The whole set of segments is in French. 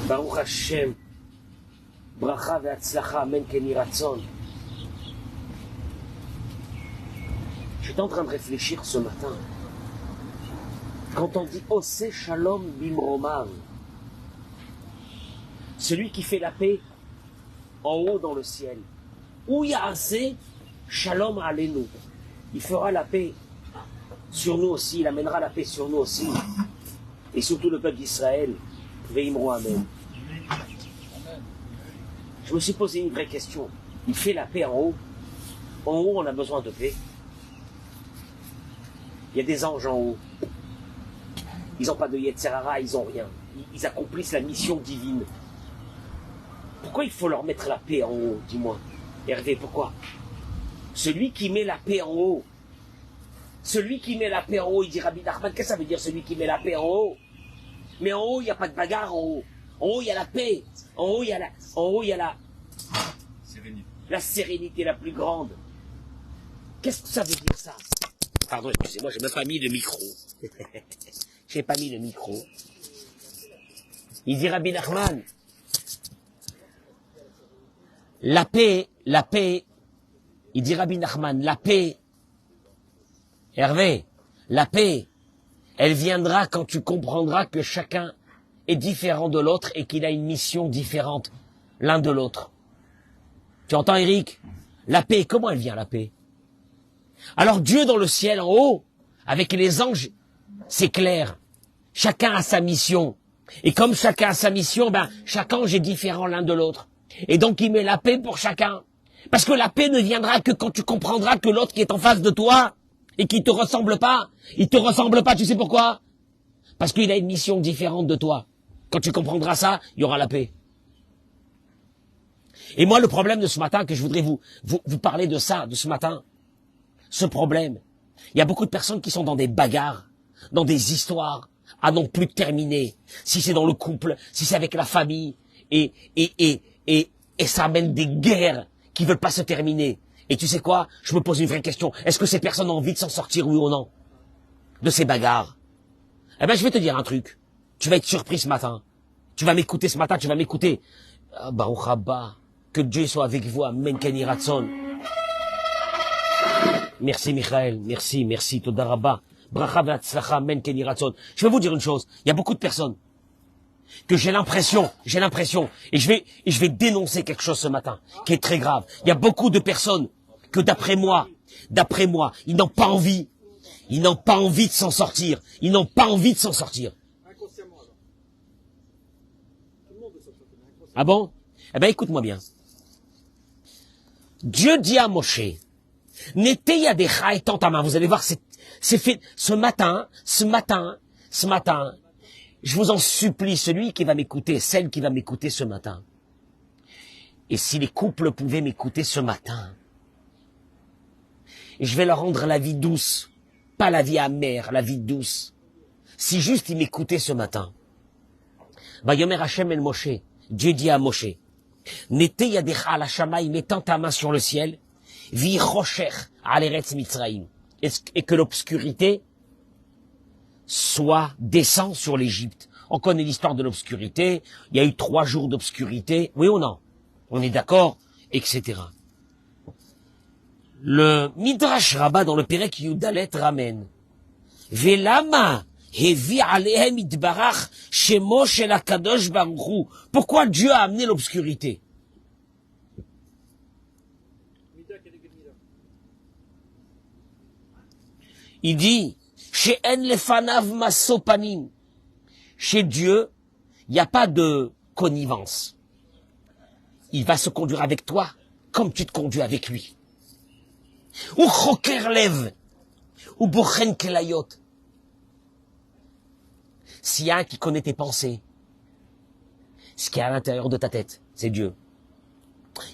Baruch Hashem, bracha ve'atzlacha, amen ken yhi ratzon. J'étais en train de réfléchir ce matin. Quand on dit Oseh Shalom Bimromav, celui qui fait la paix en haut dans le ciel, ou Ya'aseh Shalom Aleinu, il fera la paix sur nous aussi, il amènera la paix sur nous aussi, et surtout le peuple d'Israël. Ve'imro Amen. Je me suis posé une vraie question. Il fait la paix en haut. En haut, on a besoin de paix. Il y a des anges en haut. Ils n'ont pas de Yetzirara, ils n'ont rien. Ils accomplissent la mission divine. Pourquoi il faut leur mettre la paix en haut, dis-moi? Hervé, pourquoi? Celui qui met la paix en haut, celui qui met la paix en haut, il dit Rabbi Nachman, qu'est-ce que ça veut dire celui qui met la paix en haut? Mais en haut, il n'y a pas de bagarre en haut. En haut, il y a la paix. En haut, il y a la sérénité la plus grande. Qu'est-ce que ça veut dire ça? Pardon, excusez-moi, j'ai même pas mis le micro. J'ai pas mis le micro. Il dit Rabbi Nachman, la paix, il dit Rabbi Nachman, la paix, Hervé, la paix, elle viendra quand tu comprendras que chacun est différent de l'autre et qu'il a une mission différente l'un de l'autre. Tu entends, Eric? La paix, comment elle vient, la paix? Alors Dieu dans le ciel en haut, avec les anges, c'est clair. Chacun a sa mission. Et comme chacun a sa mission, chaque ange est différent l'un de l'autre. Et donc il met la paix pour chacun. Parce que la paix ne viendra que quand tu comprendras que l'autre qui est en face de toi et qui te ressemble pas, il te ressemble pas, tu sais pourquoi? Parce qu'il a une mission différente de toi. Quand tu comprendras ça, il y aura la paix. Et moi, le problème de ce matin, que je voudrais vous parler de ça, de ce matin, ce problème, il y a beaucoup de personnes qui sont dans des bagarres, dans des histoires, à non plus terminer. Si c'est dans le couple, si c'est avec la famille, et ça amène des guerres qui veulent pas se terminer. Et tu sais quoi? Je me pose une vraie question. Est-ce que ces personnes ont envie de s'en sortir, oui ou non? De ces bagarres? Eh ben, je vais te dire un truc. Tu vas être surpris ce matin. Tu vas m'écouter ce matin, tu vas m'écouter. Ah, Baruch Haba. Que Dieu soit avec vous. Amen ken yhi ratzon. Merci Michael. Merci. Toda rabba. Bracha ve'atzlacha. Amen ken yhi ratzon. Je vais vous dire une chose. Il y a beaucoup de personnes que j'ai l'impression, et je vais dénoncer quelque chose ce matin, qui est très grave. Il y a beaucoup de personnes que d'après moi, ils n'ont pas envie de s'en sortir. Ils n'ont pas envie de s'en sortir. Ah bon? Eh ben, écoute-moi bien. Dieu dit à Moshe, Nete yadecha, étends ta main. Vous allez voir, c'est fait, ce matin, je vous en supplie, celui qui va m'écouter, celle qui va m'écouter ce matin. Et si les couples pouvaient m'écouter ce matin, et je vais leur rendre la vie douce, pas la vie amère, la vie douce. Si juste ils m'écoutaient ce matin. Vayomer Hashem el Moshe, Dieu dit à Moshe, Nete yadecha ala shamaï, mettant ta main sur le ciel, vi rocher al eretz Mitzraïm, et que l'obscurité descend sur l'Égypte. On connaît l'histoire de l'obscurité. Il y a eu 3 jours d'obscurité. Oui ou non? On est d'accord? Etc. Le Midrash Rabbah dans le Perek Yudalet ramène. Velama hevi alehem itbarach shemo shel hakadosh baruch hu. Pourquoi Dieu a amené l'obscurité? Il dit, chez En lefanav masopanim. Chez Dieu, il n'y a pas de connivence. Il va se conduire avec toi comme tu te conduis avec lui. Ou choker lev, ou bochen kelayot. S'il y a un qui connaît tes pensées, ce qui est à l'intérieur de ta tête, c'est Dieu.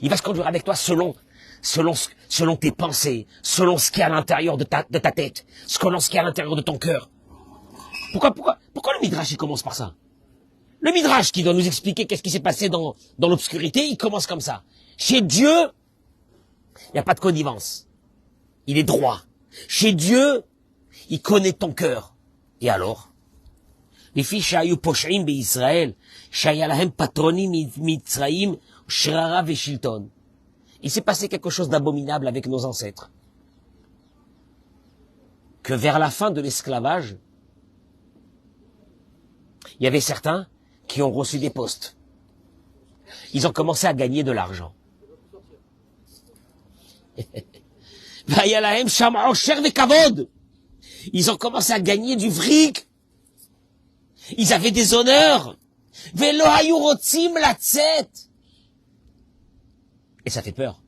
Il va se conduire avec toi selon tes pensées, selon ce qui est à l'intérieur de ta tête, selon ce qui est à l'intérieur de ton cœur. Pourquoi le Midrash, il commence par ça? Le Midrash qui doit nous expliquer qu'est-ce qui s'est passé dans l'obscurité, il commence comme ça. Chez Dieu, il n'y a pas de connivence. Il est droit. Chez Dieu, il connaît ton cœur. Et alors? לפי שהיו פושעים בישראל, שהיה להם פטרונים מצריים, שררה ושלטון. Il s'est passé quelque chose d'abominable avec nos ancêtres. Que vers la fin de l'esclavage, il y avait certains qui ont reçu des postes. Ils ont commencé à gagner de l'argent. Ils ont commencé à gagner du fric. Ils avaient des honneurs. Et ça fait peur.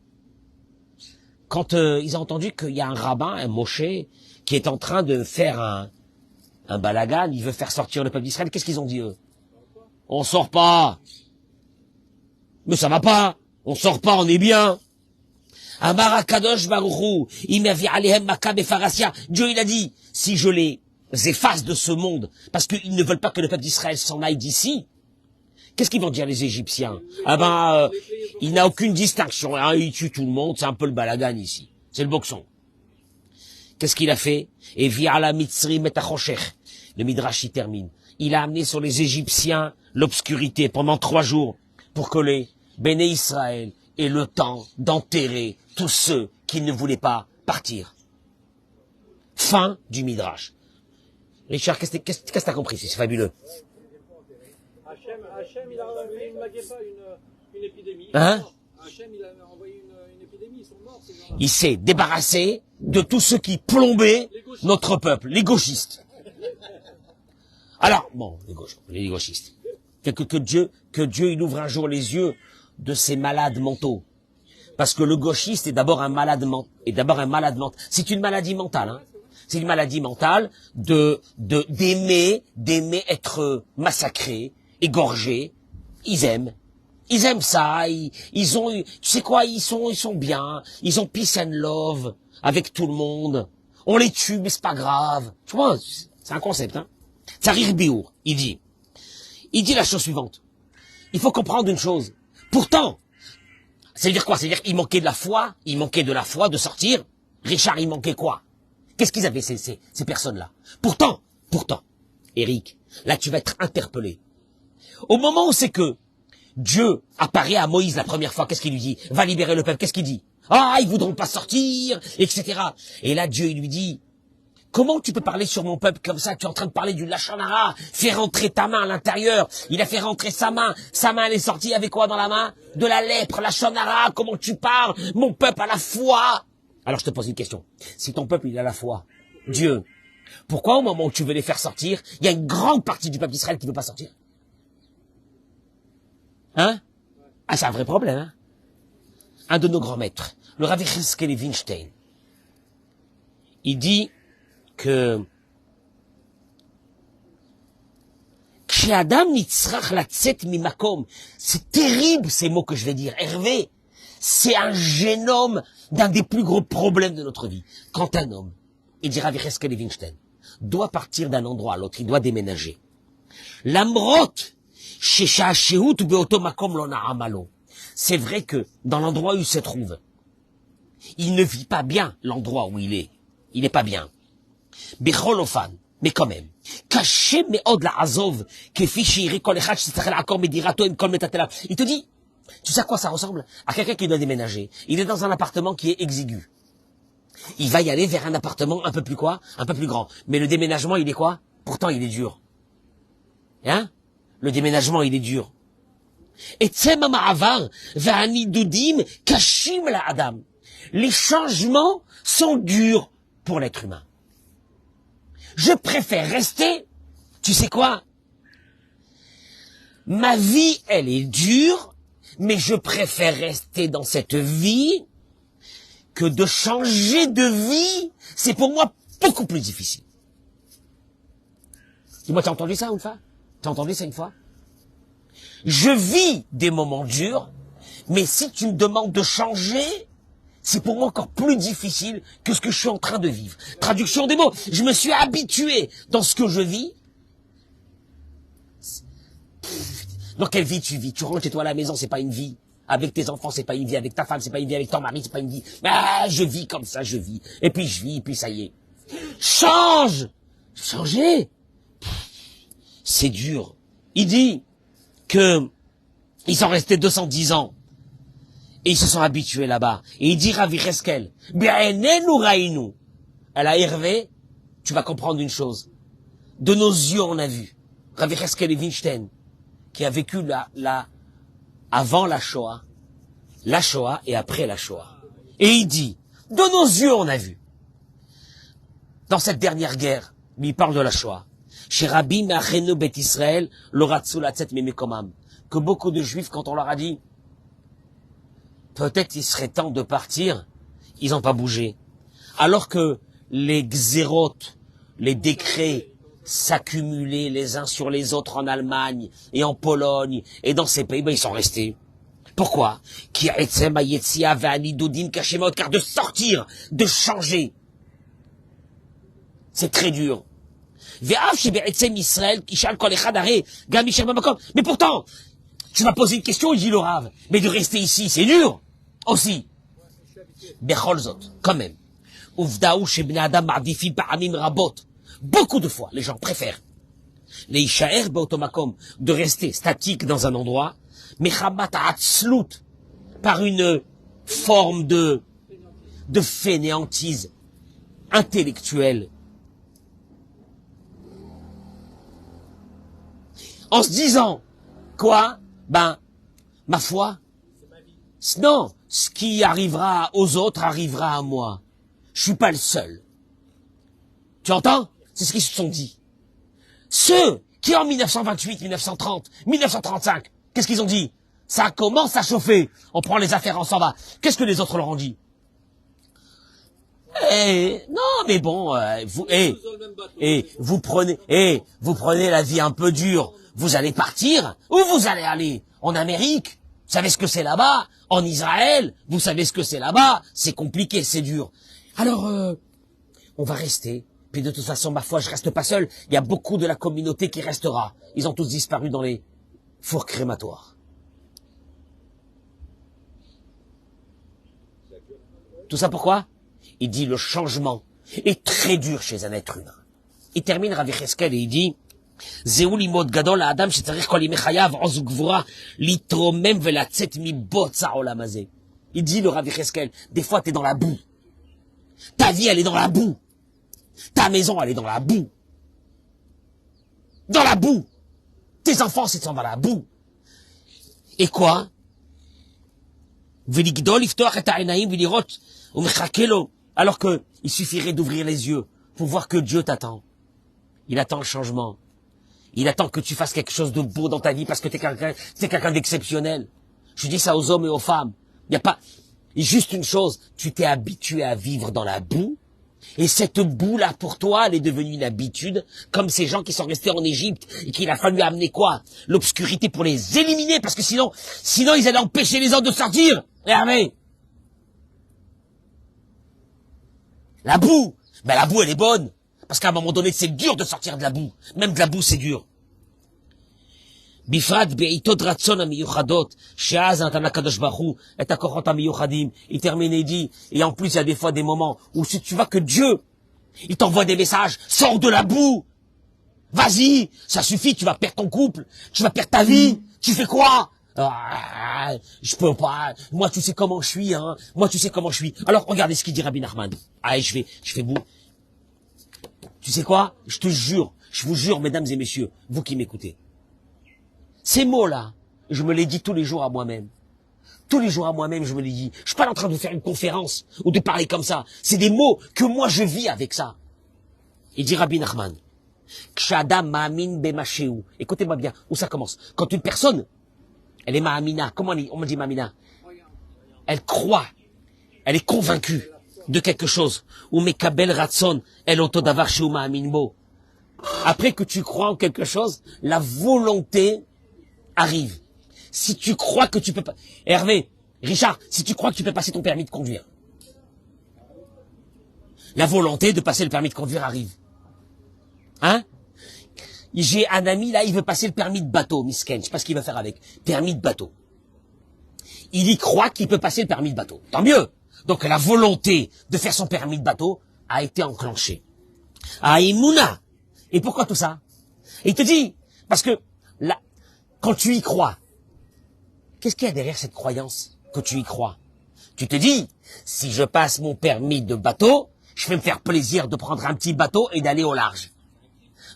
Quand ils ont entendu qu'il y a un rabbin, un Moshe, qui est en train de faire un balagan, il veut faire sortir le peuple d'Israël, qu'est-ce qu'ils ont dit eux? On sort pas. Mais ça va pas. On sort pas, on est bien. Amar Kadosh Baruchu, Dieu il a dit, si je les efface de ce monde, parce qu'ils ne veulent pas que le peuple d'Israël s'en aille d'ici, qu'est-ce qu'ils vont dire les Égyptiens? Il n'a aucune distinction, hein, il tue tout le monde, c'est un peu le balagan ici. C'est le boxon. Qu'est-ce qu'il a fait? Et via la Mitzri Metachoshech. Le Midrash y termine. Il a amené sur les Égyptiens l'obscurité pendant 3 jours pour que les Béné Israël aient le temps d'enterrer tous ceux qui ne voulaient pas partir. Fin du Midrash. Richard, qu'est-ce que t'as compris? C'est fabuleux. Hachem, il a envoyé une épidémie. Hein? Hachem, il a envoyé une épidémie, ils sont morts, ces gens-là. Il s'est débarrassé de tous ceux qui plombaient notre peuple, les gauchistes. Alors, bon, les gauchistes. Que Dieu, il ouvre un jour les yeux de ces malades mentaux. Parce que le gauchiste est d'abord un malade mental. C'est une maladie mentale, hein. C'est une maladie mentale d'aimer être massacré, égorgé. Ils aiment ça. Ils ont, tu sais quoi, ils sont bien. Ils ont peace and love avec tout le monde. On les tue, mais c'est pas grave. Tu vois, c'est un concept, hein. Tsarir Biour, il dit la chose suivante. Il faut comprendre une chose. Pourtant, ça veut dire quoi? Ça veut dire qu'il manquait de la foi, de sortir. Richard, il manquait quoi? Qu'est-ce qu'ils avaient, ces personnes-là? Pourtant, Eric, là tu vas être interpellé. Au moment où c'est que Dieu apparaît à Moïse la première fois, qu'est-ce qu'il lui dit? Va libérer le peuple, qu'est-ce qu'il dit? Ah, ils voudront pas sortir, etc. Et là, Dieu, il lui dit, comment tu peux parler sur mon peuple comme ça? Tu es en train de parler du Lachon Hara. Fais rentrer ta main à l'intérieur. Il a fait rentrer sa main. Sa main, elle est sortie avec quoi dans la main? De la lèpre, Lachon Hara. Comment tu parles? Mon peuple a la foi. Alors je te pose une question. Si ton peuple, il a la foi, Dieu, pourquoi au moment où tu veux les faire sortir, il y a une grande partie du peuple d'Israël qui ne veut pas sortir? Hein? Ah, c'est un vrai problème, hein? Un de nos grands maîtres, le Rav Yechezkel Winstein, il dit que c'est terrible ces mots que je vais dire, Hervé, c'est un génome d'un des plus gros problèmes de notre vie. Quand un homme, il dira Rav Yechezkel Winstein, doit partir d'un endroit à l'autre, il doit déménager. L'amrot, c'est vrai que dans l'endroit où il se trouve, il ne vit pas bien l'endroit où il est. Il n'est pas bien. Bicholofan, mais quand même. Il te dit, tu sais à quoi ça ressemble? À quelqu'un qui doit déménager. Il est dans un appartement qui est exigu. Il va y aller vers un appartement un peu plus quoi? Un peu plus grand. Mais le déménagement, il est quoi? Pourtant, il est dur. Hein? Le déménagement, il est dur. Et kashim la adam. Les changements sont durs pour l'être humain. Je préfère rester, tu sais quoi? Ma vie, elle est dure, mais je préfère rester dans cette vie que de changer de vie. C'est pour moi beaucoup plus difficile. Dis-moi, t'as entendu ça une fois? T'as entendu ça une fois? Je vis des moments durs, mais si tu me demandes de changer, c'est pour moi encore plus difficile que ce que je suis en train de vivre. Traduction des mots, je me suis habitué dans ce que je vis. Dans quelle vie tu vis? Tu rentres chez toi à la maison, c'est pas une vie. Avec tes enfants, c'est pas une vie. Avec ta femme, c'est pas une vie. Avec ton mari, c'est pas une vie. Ah, je vis comme ça, je vis. Et puis je vis, et puis ça y est. Change! Changer! c'est dur. Il dit que ils sont restés 210 ans. Et ils se sont habitués là-bas. Et il dit Rav Yecheskel, Be'enenu raïnu. Elle a Hervé, tu vas comprendre une chose. De nos yeux, on a vu. Rav Yecheskel Evinstein, qui a vécu avant la Shoah et après la Shoah. Et il dit, de nos yeux, on a vu. Dans cette dernière guerre, mais il parle de la Shoah. Chez Rabbi Me'achenu Bet Israël, l'oratzu latzet mimekomam. Que beaucoup de Juifs, quand on leur a dit, peut-être il serait temps de partir, ils n'ont pas bougé. Alors que les xérotes, les décrets s'accumulaient les uns sur les autres en Allemagne et en Pologne et dans ces pays, ils sont restés. Pourquoi? Car de sortir, de changer. C'est très dur. Mais pourtant, tu m'as posé une question, il dit le Rav. Mais de rester ici, c'est dur. Aussi. Becholzot, quand même. Beaucoup de fois, les gens préfèrent les ishaer beotomakom, de rester statique dans un endroit, par une forme de fainéantise intellectuelle. En se disant, quoi? Ma foi, non, ce qui arrivera aux autres arrivera à moi. Je suis pas le seul. Tu entends? C'est ce qu'ils se sont dit. Ceux qui en 1928, 1930, 1935, qu'est-ce qu'ils ont dit? Ça commence à chauffer. On prend les affaires, on s'en va. Qu'est-ce que les autres leur ont dit? Non, mais bon, vous prenez la vie un peu dure. Vous allez partir, ou vous allez aller en Amérique. Vous savez ce que c'est là-bas? En Israël, vous savez ce que c'est là-bas? C'est compliqué, c'est dur. Alors, on va rester. Puis de toute façon, ma foi, je reste pas seul. Il y a beaucoup de la communauté qui restera. Ils ont tous disparu dans les fours crématoires. Tout ça pourquoi? Il dit le changement est très dur chez un être humain. Il termine Rav Yecheskel et il dit זהו לימוד גדול לאדם שצריך כל ימי חייו עוז וגבורה להתרומם ולצאת מבוץ העולם הזה. Il dit le Rav Yecheskel, des fois t'es dans la boue. Ta vie elle est dans la boue. Ta maison elle est dans la boue. Dans la boue. Tes enfants sont dans la boue. Et quoi? ולגדול לפתוח את העיניים ולראות ומחכה לו. Alors que il suffirait d'ouvrir les yeux pour voir que Dieu t'attend. Il attend le changement. Il attend que tu fasses quelque chose de beau dans ta vie parce que t'es quelqu'un d'exceptionnel. Je dis ça aux hommes et aux femmes. Il n'y a pas, juste une chose. Tu t'es habitué à vivre dans la boue. Et cette boue-là, pour toi, elle est devenue une habitude. Comme ces gens qui sont restés en Égypte et qu'il a fallu amener quoi? L'obscurité pour les éliminer parce que sinon, ils allaient empêcher les autres de sortir. Hervé. La boue. La boue, elle est bonne. Parce qu'à un moment donné, c'est dur de sortir de la boue. Même de la boue, c'est dur. בפרט בעיתות רצון המיוחדות, שאז נתן לקדוש ברוך הוא את הכוחות המיוחדים. Il termine et dit, et en plus il y a des fois des moments où si tu vois que Dieu, il t'envoie des messages, sors de la boue, vas-y, ça suffit, tu vas perdre ton couple, tu vas perdre ta vie, tu fais quoi? Je peux pas, moi tu sais comment je suis, hein, moi tu sais comment je suis. Alors regardez ce qu'il dit Rabbi Nachman. Je fais boue. Tu sais quoi? Je vous jure, mesdames et messieurs, vous qui m'écoutez. Ces mots-là, je me les dis tous les jours à moi-même. Tous les jours à moi-même, je me les dis. Je suis pas en train de faire une conférence ou de parler comme ça. C'est des mots que moi je vis avec ça. Il dit Rabbi Nachman. Kshadam ma'amin b'mashéou. Écoutez-moi bien, où ça commence. Quand une personne, elle est ma'amina. Comment on me dit ma'amina? Elle croit. Elle est convaincue de quelque chose. Ou mekabel ratson, el otodavar sheu ma'amin bo. Après que tu crois en quelque chose, la volonté arrive. Si tu crois que tu peux pas... Hervé, Richard, si tu crois que tu peux passer ton permis de conduire, la volonté de passer le permis de conduire arrive. Hein? J'ai un ami là, il veut passer le permis de bateau, misken, je sais pas ce qu'il va faire avec. Permis de bateau. Il y croit qu'il peut passer le permis de bateau. Tant mieux. Donc la volonté de faire son permis de bateau a été enclenchée. Ah, Imouna. Et pourquoi tout ça? Il te dit, Parce que, là, quand tu y crois, qu'est-ce qu'il y a derrière cette croyance que tu y crois? Tu te dis, si je passe mon permis de bateau, je vais me faire plaisir de prendre un petit bateau et d'aller au large.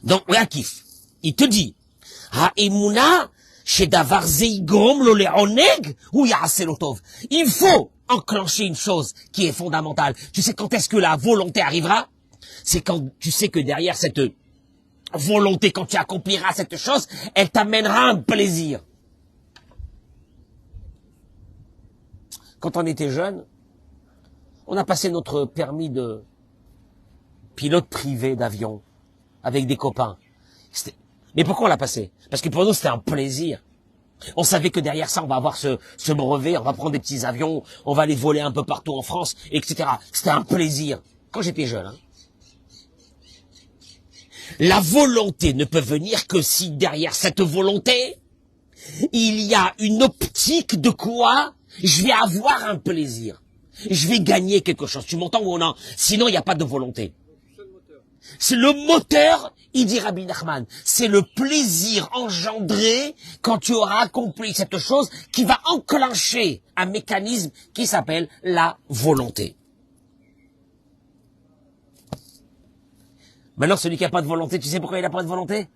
Donc, oui, un kiff. Il te dit, Ha'emuna, shedavar zeigrom lo le'oneg, ou ya'aselotov. Il faut enclencher une chose qui est fondamentale. Tu sais quand est-ce que la volonté arrivera? C'est quand tu sais que derrière cette volonté, quand tu accompliras cette chose, elle t'amènera un plaisir. Quand on était jeune, on a passé notre permis de pilote privé d'avion avec des copains. Mais pourquoi on l'a passé? Parce que pour nous, c'était un plaisir. On savait que derrière ça, on va avoir ce brevet, on va prendre des petits avions, on va les voler un peu partout en France, etc. C'était un plaisir. Quand j'étais jeune, hein. La volonté ne peut venir que si derrière cette volonté, il y a une optique de quoi je vais avoir un plaisir. Je vais gagner quelque chose. Tu m'entends ou non? Sinon, il n'y a pas de volonté. C'est le moteur, il dit Rabbi Nachman. C'est le plaisir engendré quand tu auras accompli cette chose qui va enclencher un mécanisme qui s'appelle la volonté. Maintenant, celui qui n'a pas de volonté, tu sais pourquoi il n'a pas de volonté?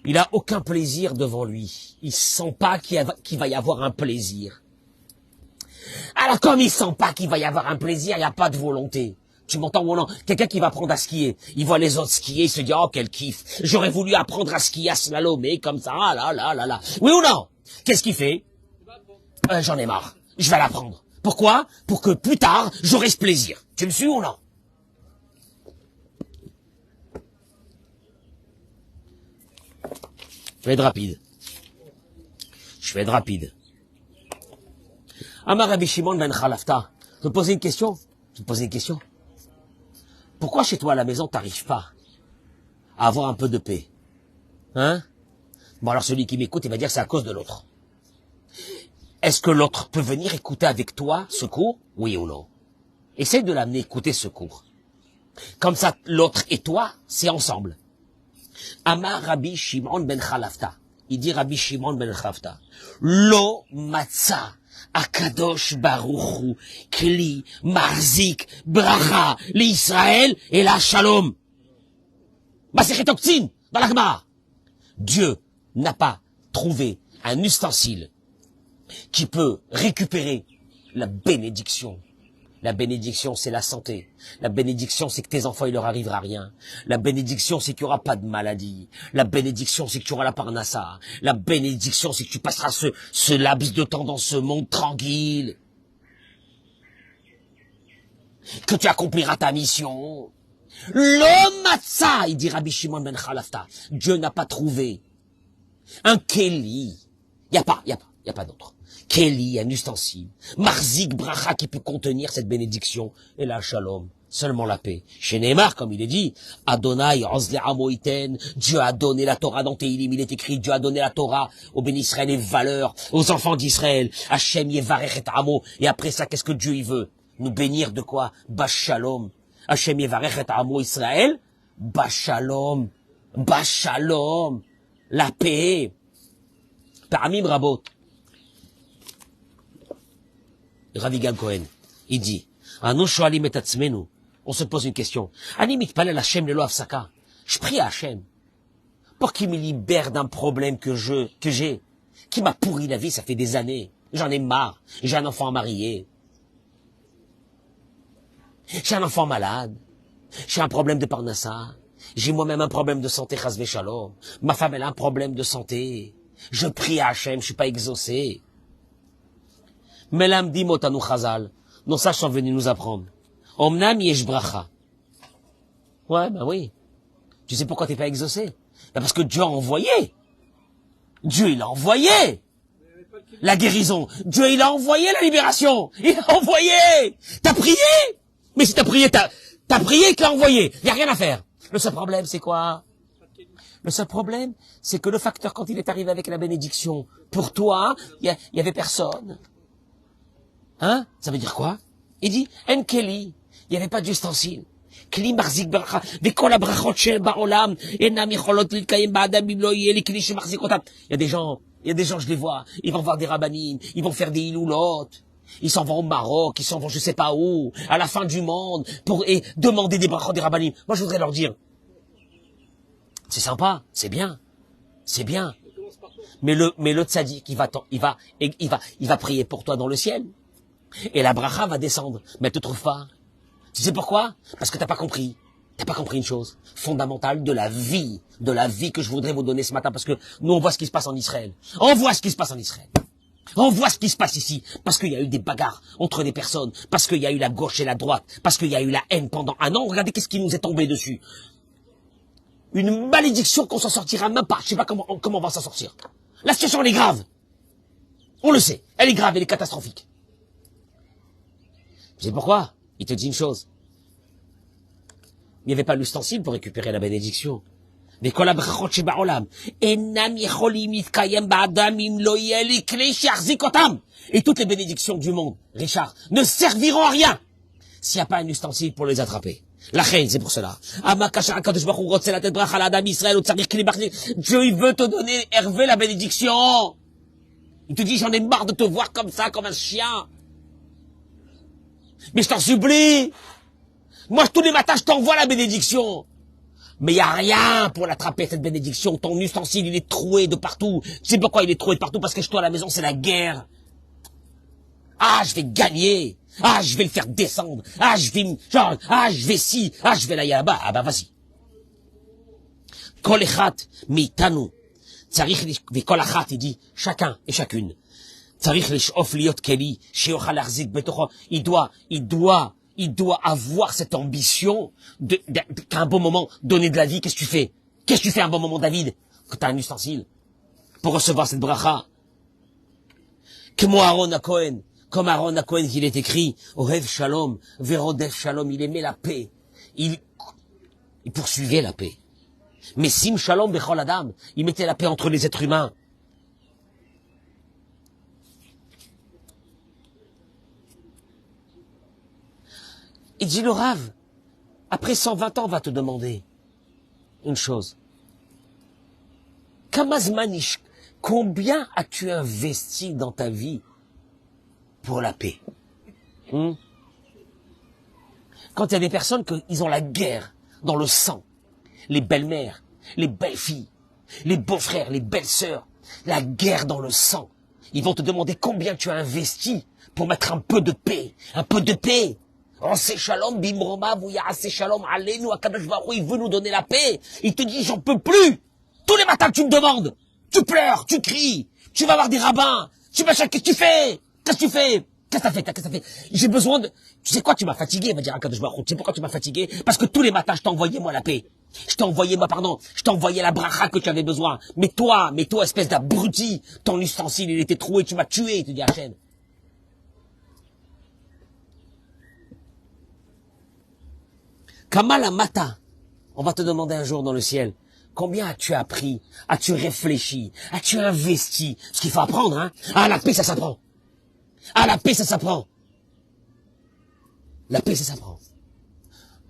Il n'a aucun plaisir devant lui. Il sent pas qu'il va y avoir un plaisir. Alors, comme il sent pas qu'il va y avoir un plaisir, il n'y a pas de volonté. Tu m'entends ou non? Quelqu'un qui va apprendre à skier, il voit les autres skier, il se dit, oh, quel kiff. J'aurais voulu apprendre à skier, à slalomer, comme ça, là. Oui ou non? Qu'est-ce qu'il fait? J'en ai marre. Je vais l'apprendre. Pourquoi? Pour que plus tard, j'aurai ce plaisir. Tu me suis ou non? Je vais être rapide. Amar Rabbi Shimon ben Chalafta. Je vais te poser une question. Pourquoi chez toi à la maison, t'arrives pas à avoir un peu de paix? Hein? Bon, alors celui qui m'écoute, il va dire que c'est à cause de l'autre. Est-ce que l'autre peut venir écouter avec toi ce cours? Oui ou non? Essaye de l'amener écouter ce cours. Comme ça, l'autre et toi, c'est ensemble. Amar Rabbi Shimon ben Chalafta. Il dit Rabbi Shimon ben Chalafta. Lo matza akadosh baruchu kli marzik bracha l'Israël et la shalom. Masechet Oktzin dans la Gemara. Dieu n'a pas trouvé un ustensile qui peut récupérer la bénédiction. La bénédiction, c'est la santé. La bénédiction, c'est que tes enfants, il leur arrivera rien. La bénédiction, c'est qu'il n'y aura pas de maladie. La bénédiction, c'est que tu auras la parnassa. La bénédiction, c'est que tu passeras ce laps de temps dans ce monde tranquille. Que tu accompliras ta mission. Le matzah, il dit Rabbi Shimon ben Chalafta. Dieu n'a pas trouvé un keli. Il n'y a pas d'autre. Keli, un ustensile. Marzik bracha qui peut contenir cette bénédiction. Et la shalom. Seulement la paix. Chez Neymar, comme il est dit, Adonai, Ozle Amoiten, Dieu a donné la Torah dans Tehilim, il est écrit, Dieu a donné la Torah aux bénis Israël et valeurs, aux enfants d'Israël. Hachem Yevarech et Amo. Et après ça, qu'est-ce que Dieu il veut? Nous bénir de quoi? Bashalom. Hachem Yevarech et Amo Israël. Bashalom. Bashalom. La paix. Paramim Rabot. Ravi Gal Cohen, il dit, on se pose une question. Je prie à Hachem pour qu'il me libère d'un problème que j'ai, qui m'a pourri la vie, ça fait des années. J'en ai marre. J'ai un enfant marié. J'ai un enfant malade. J'ai un problème de parnassa. J'ai moi-même un problème de santé, chas v'shalom. Ma femme, elle a un problème de santé. Je prie à Hachem, je suis pas exaucé. Mais là, me dit Motanu Chazal, nos sages sont venus nous apprendre. Omnam yesh bracha. Ouais, ben oui. Tu sais pourquoi t'es pas exaucé? Ben parce que Dieu a envoyé. Dieu, il a envoyé la guérison. Dieu, il a envoyé la libération. Il a envoyé. T'as prié? Mais si t'as prié, t'as prié qu'il a envoyé. Il y a rien à faire. Le seul problème, c'est quoi? Le seul problème, c'est que le facteur, quand il est arrivé avec la bénédiction, pour toi, il y avait personne. Hein? Ça veut dire quoi? Il dit, Enkeli. Il n'y avait pas d'ustensile כלי מחזיק ברכה, וכל הברכות שבעולם אינם יכולות להתקיים באדם אם לא יהיה לי כלי שמחזיק אותם. Il y a des gens, je les vois, ils vont voir des rabbinim, ils vont faire des iloulotes, ils s'en vont au Maroc, ils s'en vont je sais pas où, à la fin du monde, pour demander des brachot des rabbinim. Moi je voudrais leur dire, c'est sympa, c'est bien, mais le tzaddik, il va prier pour toi dans le ciel, et la bracha va descendre, mais elle te trouve pas. Tu sais pourquoi? Parce que t'as pas compris une chose fondamentale de la vie que je voudrais vous donner ce matin, parce que nous on voit ce qui se passe en Israël. On voit ce qui se passe ici, parce qu'il y a eu des bagarres entre des personnes, parce qu'il y a eu la gauche et la droite, parce qu'il y a eu la haine pendant un an. Regardez qu'est-ce qui nous est tombé dessus. Une malédiction qu'on s'en sortira même pas. Je sais pas comment on va s'en sortir. La situation elle est grave. On le sait. Elle est grave, elle est catastrophique. Vous savez pourquoi? Il te dit une chose. Il n'y avait pas l'ustensile pour récupérer la bénédiction. Mais quand la brachot shebaolam, enam yecholim yitkayem ba'adam im lo yeh li kli she'yachzik otam. Et toutes les bénédictions du monde, Richard, ne serviront à rien s'il n'y a pas un ustensile pour les attraper. La reine, c'est pour cela. Dieu, il veut te donner, Hervé, la bénédiction. Il te dit, j'en ai marre de te voir comme ça, comme un chien. Mais je t'en supplie. Moi, tous les matins, je t'envoie la bénédiction. Mais il n'y a rien pour l'attraper, cette bénédiction. Ton ustensile, il est troué de partout. Tu sais pourquoi il est troué de partout? Parce que chez toi, à la maison, c'est la guerre. Ah, je vais gagner. Ah, je vais le faire descendre. Ah, je vais ci. Ah, je vais là, là-bas. Ah, bah, vas-y. Kol echat meitanu. Tzarich, kol achat, il dit, chacun et chacune. Tzarich lishof liot keli, sheochal achzik betocho. Il doit avoir cette ambition qu'à un bon moment, donner de la vie. Qu'est-ce que tu fais? Qu'est-ce que tu fais à un bon moment, David? Que tu as un ustensile pour recevoir cette bracha. Comme Aaron à Cohen, il est écrit, Ohev Shalom, Verodef Shalom, il aimait la paix. Il poursuivait la paix. Mais Sim Shalom Bechol Adam, il mettait la paix entre les êtres humains. Il dit le Rav, après 120 ans, on va te demander une chose. Kamazmanish, combien as-tu investi dans ta vie pour la paix? Quand il y a des personnes ils ont la guerre dans le sang, les belles-mères, les belles-filles, les beaux-frères, les belles-sœurs, la guerre dans le sang, ils vont te demander combien tu as investi pour mettre un peu de paix, Oh, c'est shalom, bimroma, vouya, c'est shalom, allez-nous, Akadosh Baruch Hu, il veut nous donner la paix. Il te dit, j'en peux plus. Tous les matins, tu me demandes. Tu pleures, tu cries. Tu vas voir des rabbins. Tu vas qu'est-ce que tu fais? Qu'est-ce que t'as fait? J'ai besoin de, tu sais quoi, tu m'as fatigué, va dire Akadosh Baruch Hu. Tu sais pourquoi tu m'as fatigué? Parce que tous les matins, je t'envoyais, moi, la paix. Je t'envoyais la bracha que tu avais besoin. Mais toi, espèce d'abruti, ton ustensile, il était troué, tu m'as tué, il te dit Hachem. Kamala Mata, on va te demander un jour dans le ciel, combien as-tu appris, as-tu réfléchi, as-tu investi? Ce qu'il faut apprendre, hein. Ah, la paix, ça s'apprend. La paix, ça s'apprend.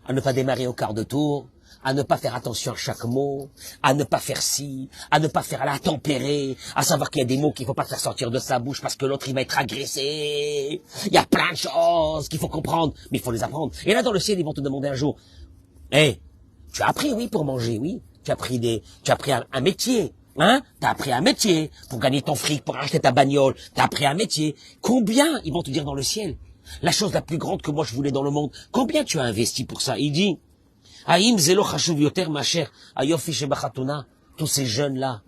À ne pas démarrer au quart de tour, à ne pas faire attention à chaque mot, à ne pas faire ci, à ne pas faire la tempérer, à savoir qu'il y a des mots qu'il faut pas faire sortir de sa bouche parce que l'autre il va être agressé. Il y a plein de choses qu'il faut comprendre, mais il faut les apprendre. Et là dans le ciel ils vont te demander un jour, tu as appris oui pour manger, oui, tu as appris un métier, hein, t'as appris un métier pour gagner ton fric, pour acheter ta bagnole, t'as appris un métier. Combien ils vont te dire dans le ciel? La chose la plus grande que moi je voulais dans le monde, combien tu as investi pour ça? Il dit, Haïm zelo chashuv yoter ma chère, ayofi shebachatuna, tous ces jeunes-là,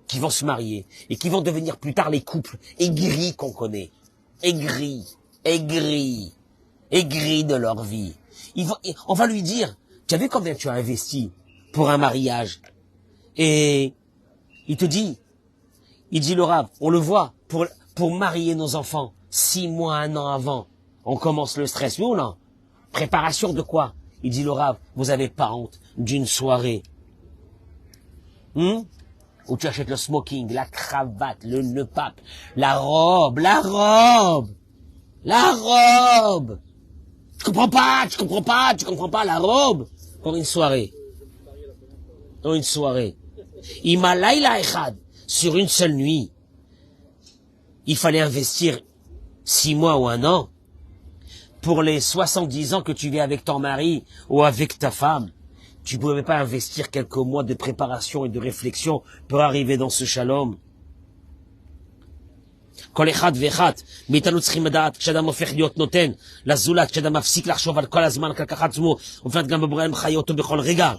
qui vont se marier, et qui vont devenir plus tard les couples aigris qu'on connaît. Aigris de leur vie. On va lui dire, tu as vu combien tu as investi pour un mariage? Et il dit le Rav, on le voit, pour marier nos enfants, 6 mois, 1 an avant, on commence le stress, oui ou non? Préparation de quoi? Il dit le Rav, vous avez pas honte d'une soirée où tu achètes le smoking, la cravate, le pape, la robe. comprends pas, tu comprends pas la robe. Pour une soirée. Pour une soirée. Imalaïla echad, sur une seule nuit. Il fallait investir 6 mois ou 1 an. Pour les 70 ans que tu vis avec ton mari ou avec ta femme, tu ne pouvais pas investir quelques mois de préparation et de réflexion pour arriver dans ce shalom. כל אחד ואחד מאיתנו צריכים לדעת, כשאדם הופך להיות נותן לזולת, כשאדם מפסיק לחשוב על כל הזמן, על כך עצמו, ובפרט גם בבורא מחיה אותו בכל רגע.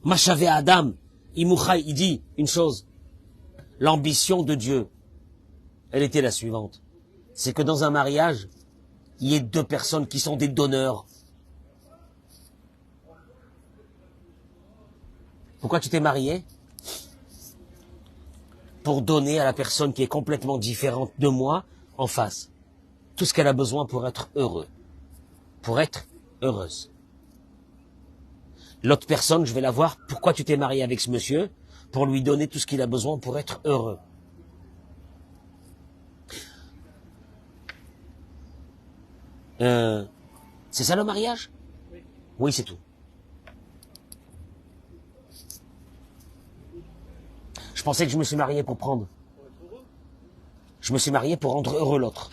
מה שווה האדם, אם הוא חי, il dit une chose. L'ambition de Dieu, elle était la suivante. C'est que dans un mariage, il y ait 2 personnes qui sont des donneurs. Pourquoi tu t'es marié? Pour donner à la personne qui est complètement différente de moi en face tout ce qu'elle a besoin pour être heureux, pour être heureuse. L'autre personne, je vais la voir, pourquoi tu t'es marié avec ce monsieur? Pour lui donner tout ce qu'il a besoin pour être heureux. C'est ça le mariage? Oui, c'est tout. Je pensais que je me suis marié pour prendre. Je me suis marié pour rendre heureux l'autre.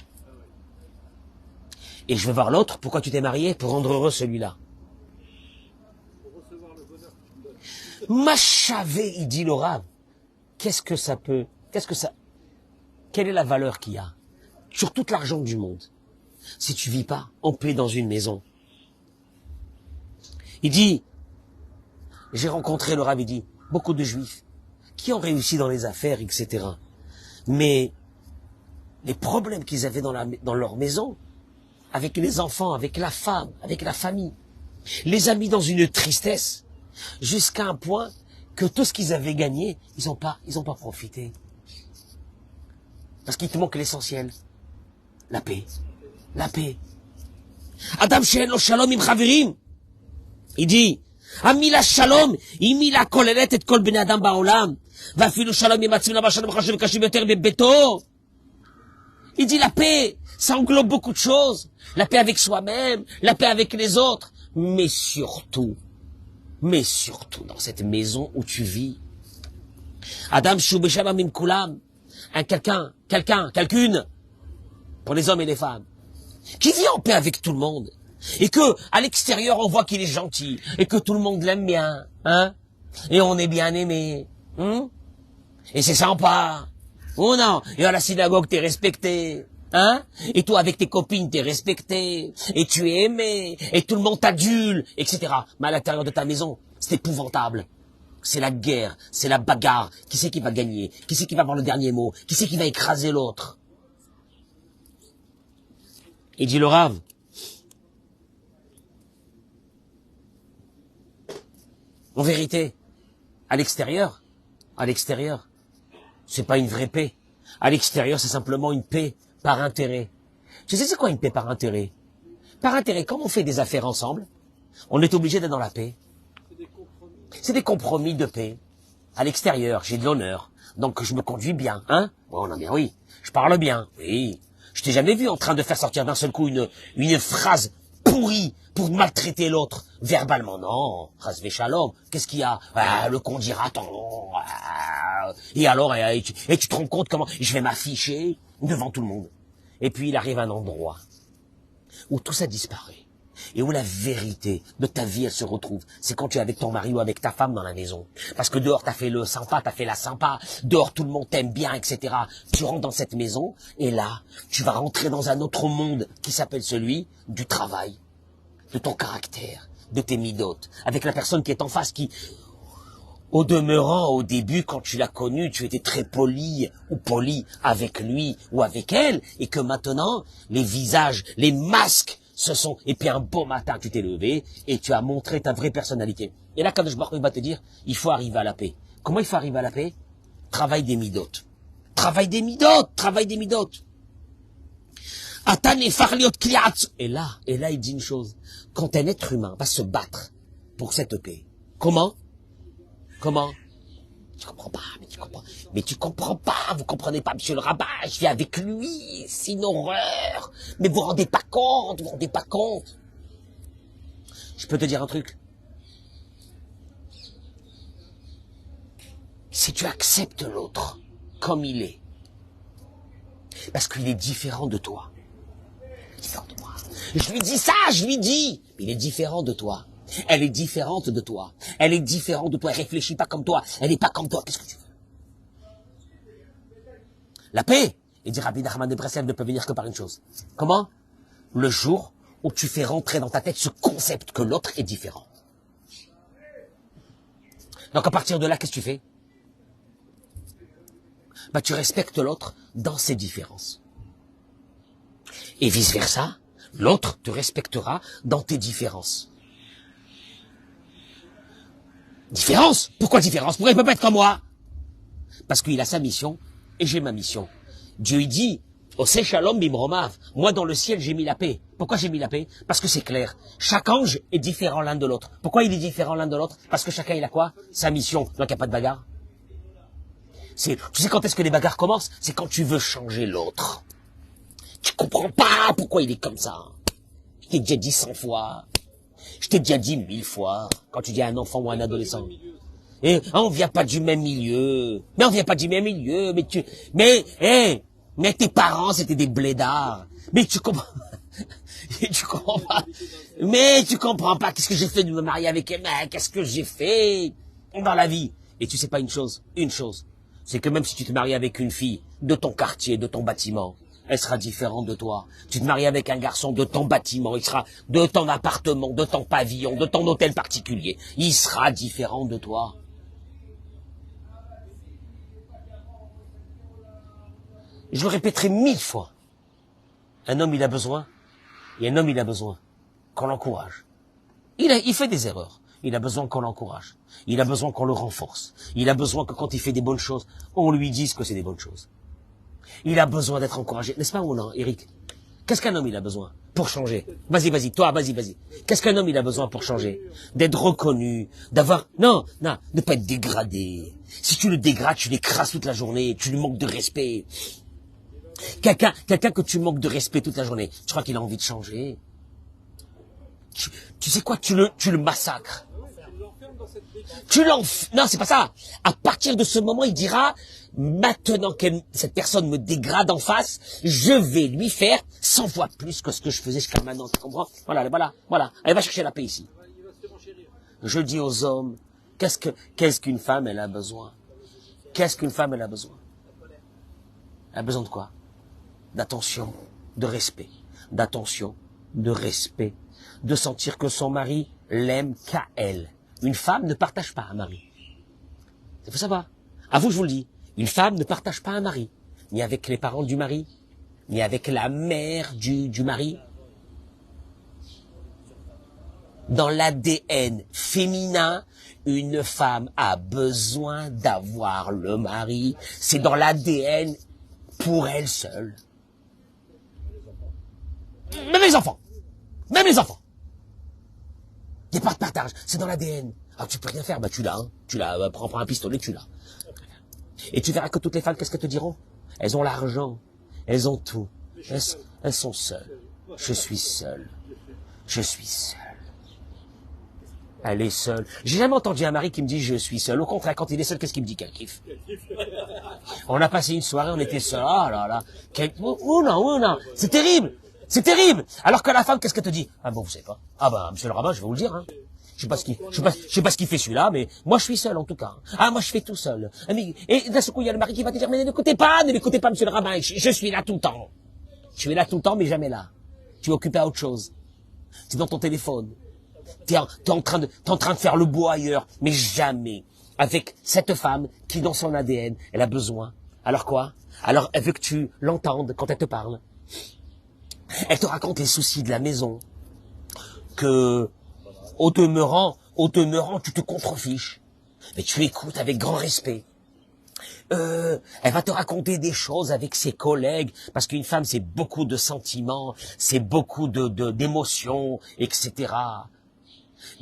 Et je vais voir l'autre, pourquoi tu t'es marié? Pour rendre heureux celui-là. Machavé, il dit le Rav. Qu'est-ce que ça peut... Quelle est la valeur qu'il y a sur tout l'argent du monde si tu vis pas en paix dans une maison? Il dit, j'ai rencontré le Rav, il dit, beaucoup de juifs qui ont réussi dans les affaires, etc. Mais les problèmes qu'ils avaient dans leur maison, avec les enfants, avec la femme, avec la famille, les a mis dans une tristesse, jusqu'à un point que tout ce qu'ils avaient gagné, ils ont pas profité. Parce qu'il te manque l'essentiel. La paix. La paix. Adam she'en lo shalom im chavirim. Il dit, Amila shalom, imila kolelet et kol bnei adam ba'olam. Vafilu shalom yimatzim laba shalom chashuv kashim yoter bebeto. Il dit la paix, ça englobe beaucoup de choses. La paix avec soi-même, la paix avec les autres. Mais surtout dans cette maison où tu vis. Adam shu b'shalom im kulam. Quelqu'une, pour les hommes et les femmes, qui vit en paix avec tout le monde. Et que, à l'extérieur, on voit qu'il est gentil. Et que tout le monde l'aime bien. Hein? Et on est bien aimé. Et c'est sympa. Oh non. Et à la synagogue, t'es respecté. Hein? Et toi, avec tes copines, t'es respecté. Et tu es aimé. Et tout le monde t'adule, etc. Mais à l'intérieur de ta maison, c'est épouvantable. C'est la guerre. C'est la bagarre. Qui c'est qui va gagner? Qui c'est qui va avoir le dernier mot? Qui c'est qui va écraser l'autre? Et dit le Rav, en vérité, à l'extérieur, c'est pas une vraie paix. À l'extérieur, c'est simplement une paix par intérêt. Tu sais c'est quoi une paix par intérêt? Par intérêt, quand on fait des affaires ensemble, on est obligé d'être dans la paix. C'est des compromis de paix. À l'extérieur, j'ai de l'honneur, donc je me conduis bien, hein? Bon, non, bien oui. Je parle bien, oui. Je t'ai jamais vu en train de faire sortir d'un seul coup une phrase pourrie pour maltraiter l'autre verbalement. Non, Chas v'shalom. Qu'est-ce qu'il y a? Le con dira tant. Et alors, et tu te rends compte comment je vais m'afficher devant tout le monde. Et puis il arrive un endroit où tout ça disparaît. Et où la vérité de ta vie, elle se retrouve. C'est quand tu es avec ton mari ou avec ta femme dans la maison. Parce que dehors, t'as fait le sympa, t'as fait la sympa. Dehors, tout le monde t'aime bien, etc. Tu rentres dans cette maison, et là, tu vas rentrer dans un autre monde qui s'appelle celui du travail, de ton caractère, de tes midotes. Avec la personne qui est en face, qui, au demeurant, au début, quand tu l'as connu, tu étais très poli ou poli avec lui ou avec elle, et que maintenant, les visages, les masques, et puis un beau matin, tu t'es levé et tu as montré ta vraie personnalité. Et là, Kadosh Baruch Hu va te dire, il faut arriver à la paix. Comment il faut arriver à la paix? Travail des midotes. Travail des midotes. Et là, il dit une chose. Quand un être humain va se battre pour cette paix, comment? Tu comprends pas, mais tu comprends. Mais tu comprends pas, vous comprenez pas, monsieur le rabbin, je vis avec lui, c'est une horreur. Mais vous vous rendez pas compte, vous vous rendez pas compte. Je peux te dire un truc. Si tu acceptes l'autre comme il est, parce qu'il est différent de toi, différent de moi. Je lui dis ça, je lui dis, il est différent de toi. Elle est différente de toi. Elle est différente de toi. Elle réfléchit pas comme toi. Elle n'est pas comme toi. Qu'est-ce que tu veux? La paix, et dit Rabbi Nachman de Breslev, ne peut venir que par une chose. Comment? Le jour où tu fais rentrer dans ta tête ce concept que l'autre est différent. Donc à partir de là, qu'est-ce que tu fais? Bah, tu respectes l'autre dans ses différences. Et vice-versa, l'autre te respectera dans tes différences. Différence? Pourquoi différence? Pourquoi il peut pas être comme moi? Parce qu'il a sa mission et j'ai ma mission. Dieu il dit, Oseh Shalom Bimromav, moi dans le ciel j'ai mis la paix. Pourquoi j'ai mis la paix? Parce que c'est clair. Chaque ange est différent l'un de l'autre. Pourquoi il est différent l'un de l'autre? Parce que chacun il a quoi? Sa mission. Donc il n'y a pas de bagarre. Tu sais quand est-ce que les bagarres commencent? C'est quand tu veux changer l'autre. Tu comprends pas pourquoi il est comme ça. Je t'ai déjà dit 100 fois. Je t'ai déjà dit 1000 fois. Quand tu dis à un enfant ou à un adolescent. Et on vient pas du même milieu. Mais on vient pas du même milieu. Mais tes parents c'était des blédards. Mais tu comprends. Tu comprends pas. Mais tu comprends pas. Qu'est-ce que j'ai fait de me marier avec un mec? Qu'est-ce que j'ai fait dans la vie? Et tu sais pas une chose. C'est que même si tu te maries avec une fille de ton quartier, de ton bâtiment, elle sera différente de toi. Tu te maries avec un garçon de ton bâtiment, il sera de ton appartement, de ton pavillon, de ton hôtel particulier. Il sera différent de toi. Je le répéterai 1000 fois. Un homme, il a besoin, et un homme, il a besoin qu'on l'encourage. Il fait des erreurs. Il a besoin qu'on l'encourage. Il a besoin qu'on le renforce. Il a besoin que quand il fait des bonnes choses, on lui dise que c'est des bonnes choses. Il a besoin d'être encouragé. N'est-ce pas ou non, Eric? Qu'est-ce qu'un homme il a besoin pour changer? Vas-y, toi, vas-y. Qu'est-ce qu'un homme il a besoin pour changer? D'être reconnu, d'avoir... Non, de pas être dégradé. Si tu le dégrades, tu l'écrases toute la journée, tu lui manques de respect. Quelqu'un que tu manques de respect toute la journée, tu crois qu'il a envie de changer? Tu sais quoi, tu le massacres. Non, c'est pas ça. À partir de ce moment, il dira, maintenant que cette personne me dégrade en face, je vais lui faire 100 fois plus que ce que je faisais jusqu'à maintenant. Tu comprends? Voilà. Elle va chercher la paix ici. Je dis aux hommes, qu'est-ce qu'une femme, elle a besoin? Qu'est-ce qu'une femme, elle a besoin? Elle a besoin de quoi? D'attention, de respect. D'attention, de respect. De sentir que son mari l'aime qu'à elle. Une femme ne partage pas un mari. Il faut savoir. À vous, je vous le dis. Une femme ne partage pas un mari. Ni avec les parents du mari. Ni avec la mère du mari. Dans l'ADN féminin, une femme a besoin d'avoir le mari. C'est dans l'ADN pour elle seule. Même les enfants. Il n'y a pas de partage, c'est dans l'ADN. Alors tu peux rien faire, tu l'as, prends un pistolet, tu l'as. Et tu verras que toutes les femmes, qu'est-ce qu'elles te diront? Elles ont l'argent, elles ont tout, elles sont seules. Je suis seule. Elle est seule. J'ai jamais entendu un mari qui me dit je suis seul. Au contraire, quand il est seul, qu'est-ce qu'il me dit? Quel kiff. On a passé une soirée, on était seuls. Oh là là. Oh non. C'est terrible. Alors que la femme, qu'est-ce qu'elle te dit? Ah bon, vous savez pas. Ah bah, monsieur le rabbin, je vais vous le dire. Je sais pas ce qu'il fait celui-là, mais moi je suis seul en tout cas. Ah, moi je fais tout seul. Et d'un seul coup, il y a le mari qui va te dire, mais n'écoutez pas, monsieur le rabbin. Je suis là tout le temps. Tu es là tout le temps, mais jamais là. Tu es occupé à autre chose. Tu es dans ton téléphone. T'es en train de faire le beau ailleurs, mais jamais avec cette femme qui, dans son ADN, elle a besoin. Alors quoi? Alors elle veut que tu l'entendes quand elle te parle. Elle te raconte les soucis de la maison. Que, au demeurant, tu te contrefiches. Mais tu écoutes avec grand respect. Elle va te raconter des choses avec ses collègues, parce qu'une femme, c'est beaucoup de sentiments, c'est beaucoup d'émotions, etc.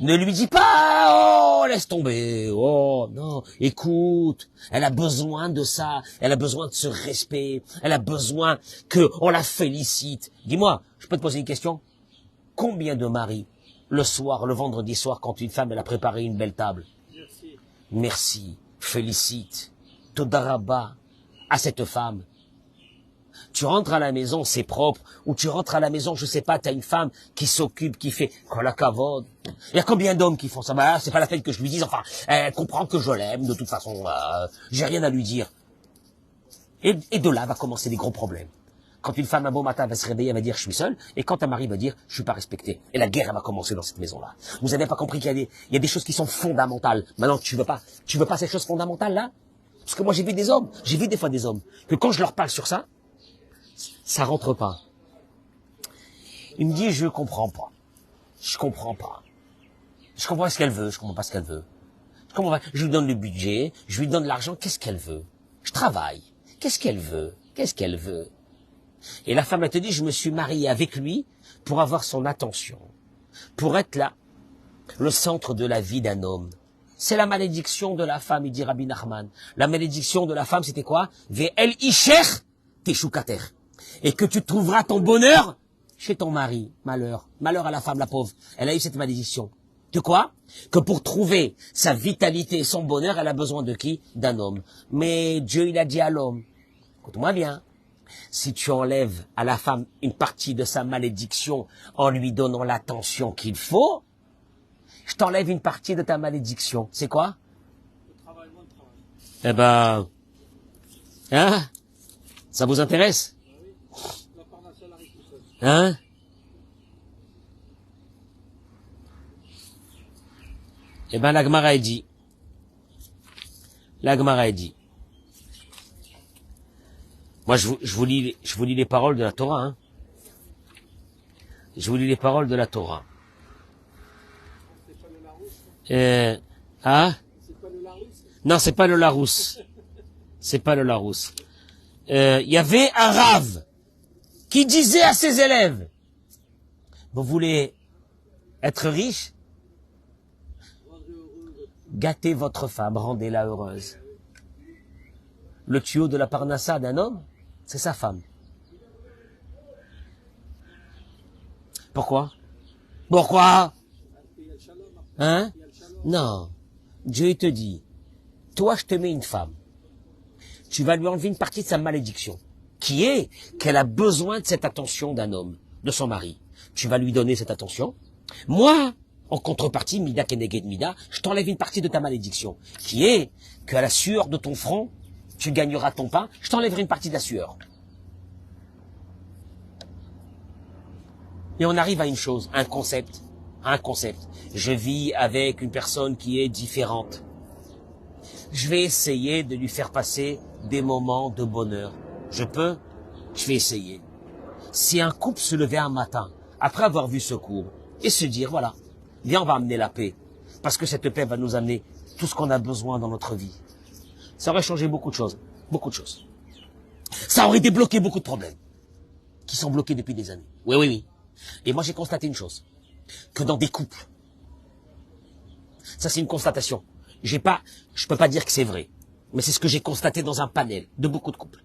Ne lui dis pas, oh, laisse tomber, oh, non, écoute, elle a besoin de ça, elle a besoin de ce respect, elle a besoin qu'on la félicite. Dis-moi, je peux te poser une question? Combien de maris, le soir, le vendredi soir, quand une femme, elle a préparé une belle table? Merci. Merci, félicite, todaraba à cette femme. Tu rentres à la maison, c'est propre, ou tu rentres à la maison, je sais pas, t'as une femme qui s'occupe, qui fait la cavode. Il y a combien d'hommes qui font ça? Bah, c'est pas la peine que je lui dise, enfin, elle comprend que je l'aime, de toute façon, j'ai rien à lui dire. Et de là va commencer des gros problèmes. Quand une femme un beau matin va se réveiller, elle va dire je suis seule, et quand un mari va dire je suis pas respecté. Et la guerre elle va commencer dans cette maison-là. Vous n'avez pas compris qu'il y a des choses qui sont fondamentales. Maintenant tu veux pas ces choses fondamentales là? Parce que moi j'ai vu des hommes, j'ai vu des fois des hommes que quand je leur parle sur ça, ça rentre pas. Il me dit je comprends pas, je comprends pas, je comprends pas ce qu'elle veut, je comprends pas ce qu'elle veut. Je lui donne le budget, je lui donne l'argent, qu'est-ce qu'elle veut? Je travaille, qu'est-ce qu'elle veut? Qu'est-ce qu'elle veut? Et la femme, elle te dit, je me suis mariée avec lui pour avoir son attention, pour être là, le centre de la vie d'un homme. C'est la malédiction de la femme, il dit Rabbi Nachman. La malédiction de la femme, c'était quoi? Ve'el isher teshukater. Et que tu trouveras ton bonheur chez ton mari. Malheur. Malheur à la femme, la pauvre. Elle a eu cette malédiction. De quoi? Que pour trouver sa vitalité et son bonheur, elle a besoin de qui? D'un homme. Mais Dieu, il a dit à l'homme, écoute-moi bien, si tu enlèves à la femme une partie de sa malédiction en lui donnant l'attention qu'il faut, je t'enlève une partie de ta malédiction. C'est quoi? Le travail, moins de travail. Eh ben, hein? Ça vous intéresse? Ah oui. La part nationale arrive tout seul. Hein? Eh ben, la Gemara est dit. La Gemara est dit. Moi, je vous lis les paroles de la Torah, hein. Je vous lis les paroles de la Torah. C'est pas le Larousse. Ah? C'est pas le Larousse. Non, c'est pas le Larousse. C'est pas le Larousse. Il y avait un rave qui disait à ses élèves, vous voulez être riche? Gâtez votre femme, rendez-la heureuse. Le tuyau de la parnassa d'un homme, c'est sa femme. Pourquoi? Pourquoi? Hein? Non. Dieu il te dit, toi je te mets une femme. Tu vas lui enlever une partie de sa malédiction, qui est qu'elle a besoin de cette attention d'un homme, de son mari. Tu vas lui donner cette attention. Moi, en contrepartie, Mida Keneged Mida, je t'enlève une partie de ta malédiction, qui est qu'à la sueur de ton front, tu gagneras ton pain, je t'enlèverai une partie de la sueur. Et on arrive à une chose, un concept. Je vis avec une personne qui est différente. Je vais essayer de lui faire passer des moments de bonheur. Je peux? Je vais essayer. Si un couple se levait un matin, après avoir vu ce cours, et se dire, voilà, viens, on va amener la paix. Parce que cette paix va nous amener tout ce qu'on a besoin dans notre vie. Ça aurait changé beaucoup de choses. Beaucoup de choses. Ça aurait débloqué beaucoup de problèmes. Qui sont bloqués depuis des années. Oui. Et moi, j'ai constaté une chose. Que dans des couples. Ça, c'est une constatation. Je peux pas dire que c'est vrai. Mais c'est ce que j'ai constaté dans un panel de beaucoup de couples.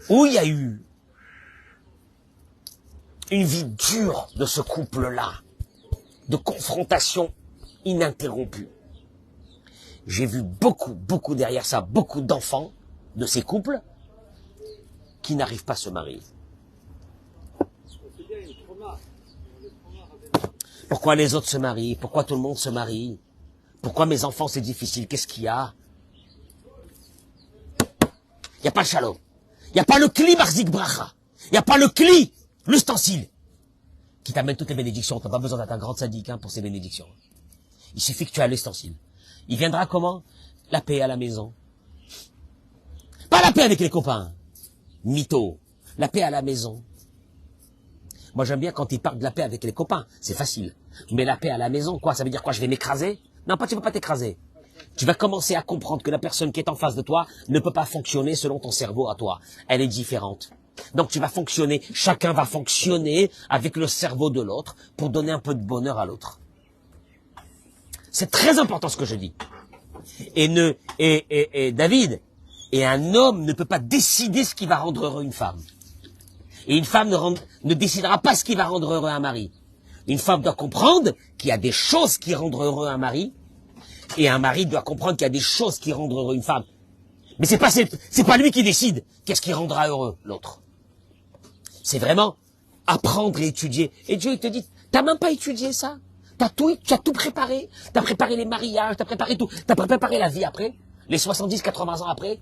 Où il y a eu une vie dure de ce couple-là. De confrontation ininterrompue. J'ai vu beaucoup derrière ça, beaucoup d'enfants de ces couples qui n'arrivent pas à se marier. Pourquoi les autres se marient? Pourquoi tout le monde se marie? Pourquoi mes enfants c'est difficile? Qu'est-ce qu'il y a? Il n'y a pas le shalom. Il n'y a pas le kli marzik bracha. Il n'y a pas le kli, l'ustensile, qui t'amène toutes les bénédictions. Tu n'as pas besoin d'être un grand sadique pour ces bénédictions. Il suffit que tu aies l'ustensile. Il viendra comment? La paix à la maison. Pas la paix avec les copains. Mytho. La paix à la maison. Moi, j'aime bien quand il parle de la paix avec les copains. C'est facile. Mais la paix à la maison, quoi? Ça veut dire quoi? Je vais m'écraser? Non, tu ne peux pas t'écraser. Tu vas commencer à comprendre que la personne qui est en face de toi ne peut pas fonctionner selon ton cerveau à toi. Elle est différente. Donc tu vas fonctionner, chacun va fonctionner avec le cerveau de l'autre pour donner un peu de bonheur à l'autre. C'est très important ce que je dis. Et David, et un homme ne peut pas décider ce qui va rendre heureux une femme. Et une femme ne décidera pas ce qui va rendre heureux un mari. Une femme doit comprendre qu'il y a des choses qui rendent heureux un mari, et un mari doit comprendre qu'il y a des choses qui rendent heureux une femme. Mais c'est pas lui qui décide qu'est-ce qui rendra heureux l'autre. C'est vraiment apprendre et étudier. Et Dieu, il te dit, t'as même pas étudié ça? Tu as tout préparé. T'as préparé les mariages, t'as préparé tout. T'as préparé la vie après. Les 70, 80 ans après.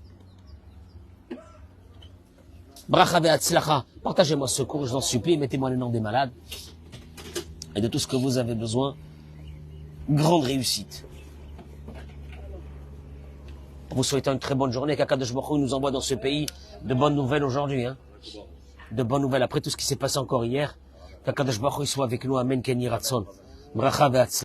Bracha ve'atzlacha. Partagez-moi ce cours, je vous en supplie. Mettez-moi le nom des malades. Et de tout ce que vous avez besoin. Grande réussite. Vous souhaitez une très bonne journée. qu'Akadosh Baruch Hu nous envoie dans ce pays de bonnes nouvelles aujourd'hui. Hein. De bonnes nouvelles après tout ce qui s'est passé encore hier. qu'Akadosh Baruch Hu soit avec nous. Amen. Kenny Ratson. Bracha ve'atzlacha.